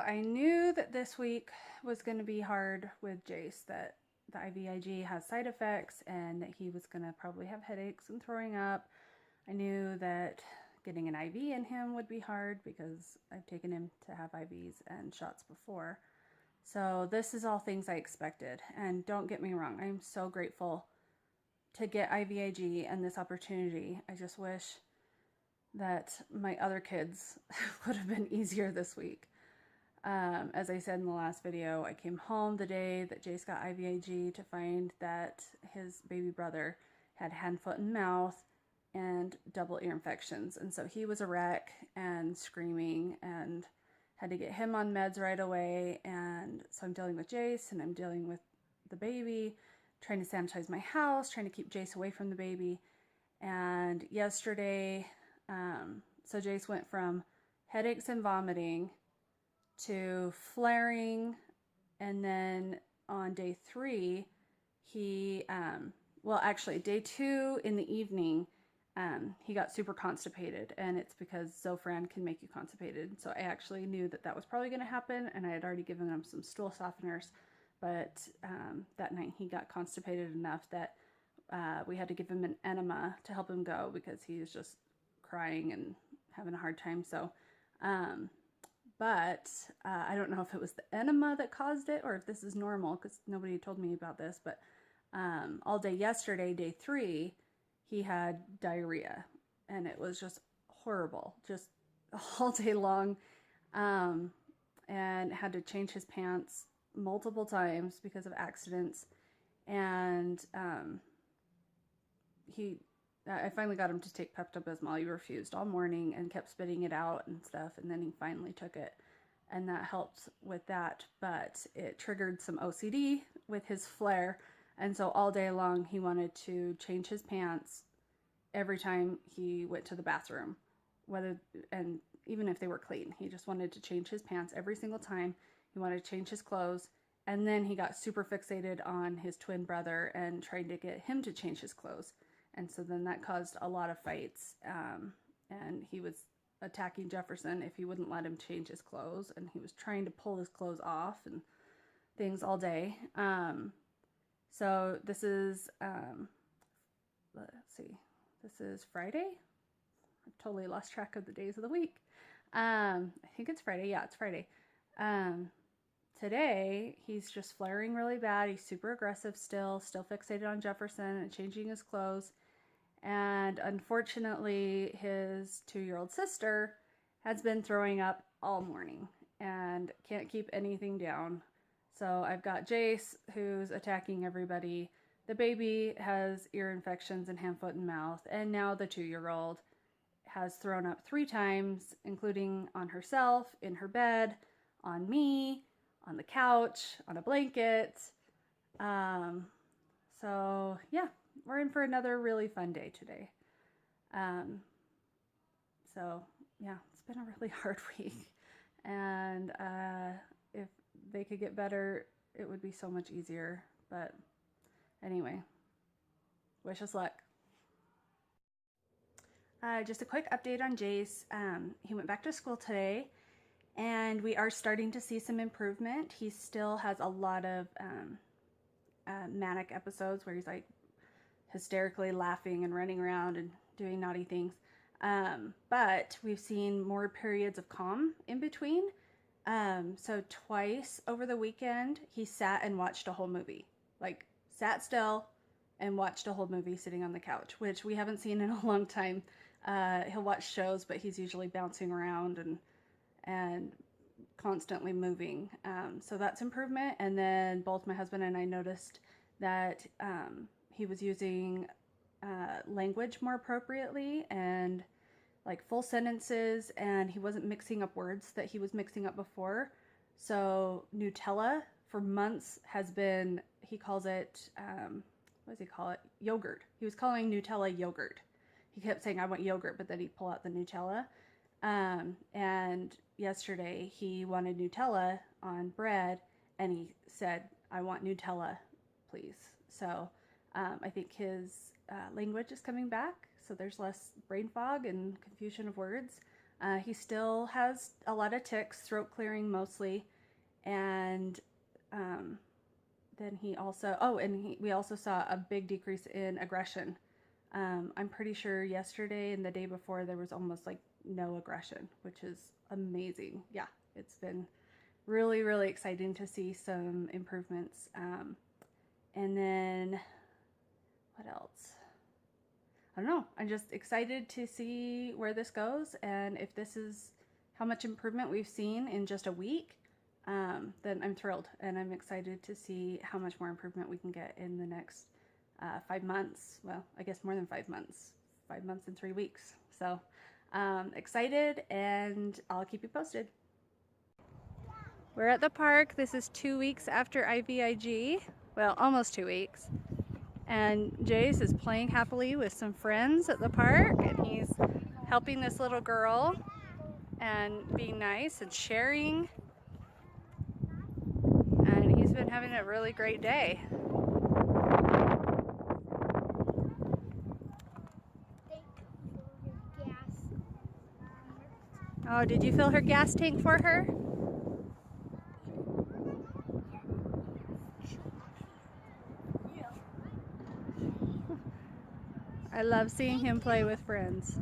I knew that this week was going to be hard with Jace, that the IVIG has side effects and that he was going to probably have headaches and throwing up. I knew that getting an IV in him would be hard because I've taken him to have IVs and shots before. So this is all things I expected. And don't get me wrong, I'm so grateful to get IVIG and this opportunity. I just wish that my other kids would have been easier this week. As I said in the last video, I came home the day that Jace got IVIG to find that his baby brother had hand, foot, and mouth and double ear infections. And so he was a wreck and screaming, and had to get him on meds right away. And so I'm dealing with Jace, and I'm dealing with the baby, trying to sanitize my house, trying to keep Jace away from the baby. And yesterday, so Jace went from headaches and vomiting to flaring, and then on day 3, he, well, actually, day 2 in the evening, he got super constipated, and it's because Zofran can make you constipated. So I actually knew that that was probably going to happen, and I had already given him some stool softeners, but that night he got constipated enough that we had to give him an enema to help him go because he was just crying and having a hard time. So, but I don't know if it was the enema that caused it or if this is normal, because nobody told me about this, but all day yesterday, day 3, he had diarrhea, and it was just horrible, just all day long, and had to change his pants multiple times because of accidents. And I finally got him to take Pepto-Bismol. He refused all morning and kept spitting it out and stuff, and then he finally took it, and that helped with that. But it triggered some OCD with his flare, and so all day long he wanted to change his pants every time he went to the bathroom, and even if they were clean, he just wanted to change his pants every single time. He wanted to change his clothes, and then he got super fixated on his twin brother and trying to get him to change his clothes. And so then that caused a lot of fights, and he was attacking Jefferson if he wouldn't let him change his clothes, and he was trying to pull his clothes off and things all day. So this is, let's see, this is Friday. I've totally lost track of the days of the week. I think it's Friday. Yeah, it's Friday. Today, he's just flaring really bad. He's super aggressive still fixated on Jefferson and changing his clothes. And unfortunately, his 2-year-old sister has been throwing up all morning and can't keep anything down. So I've got Jace, who's attacking everybody. The baby has ear infections in hand, foot, and mouth. And now the 2-year-old has thrown up 3 times, including on herself, in her bed, on me, on the couch, on a blanket. So yeah, we're in for another really fun day today. So yeah, it's been a really hard week, and if they could get better, it would be so much easier. But anyway, wish us luck. Just a quick update on Jace. He went back to school today, and we are starting to see some improvement. He still has a lot of manic episodes where he's like hysterically laughing and running around and doing naughty things. But we've seen more periods of calm in between. So twice over the weekend, he sat and watched a whole movie. Like, sat still and watched a whole movie sitting on the couch, which we haven't seen in a long time. He'll watch shows, but he's usually bouncing around and constantly moving. So that's improvement. And then both my husband and I noticed that he was using language more appropriately and like full sentences, and he wasn't mixing up words that he was mixing up before. So Nutella for months has been, he calls it, what does he call it? Yogurt. He was calling Nutella yogurt. He kept saying, I want yogurt, but then he'd pull out the Nutella. And yesterday he wanted Nutella on bread, and he said, I want Nutella, please. So I think his language is coming back, so there's less brain fog and confusion of words. He still has a lot of tics, throat clearing mostly, and then he also, we also saw a big decrease in aggression. I'm pretty sure yesterday and the day before there was almost like no aggression, which is amazing. Yeah, it's been really, really exciting to see some improvements. And then what else? I don't know. I'm just excited to see where this goes, and if this is how much improvement we've seen in just a week, then I'm thrilled, and I'm excited to see how much more improvement we can get in the next 5 months. Well, I guess more than 5 months. 5 months and 3 weeks. So excited, and I'll keep you posted. We're at the park. This is 2 weeks after IVIG. Well, almost 2 weeks. And Jace is playing happily with some friends at the park, and he's helping this little girl and being nice and sharing. And he's been having a really great day. Oh, did you fill her gas tank for her? I love seeing him play with friends.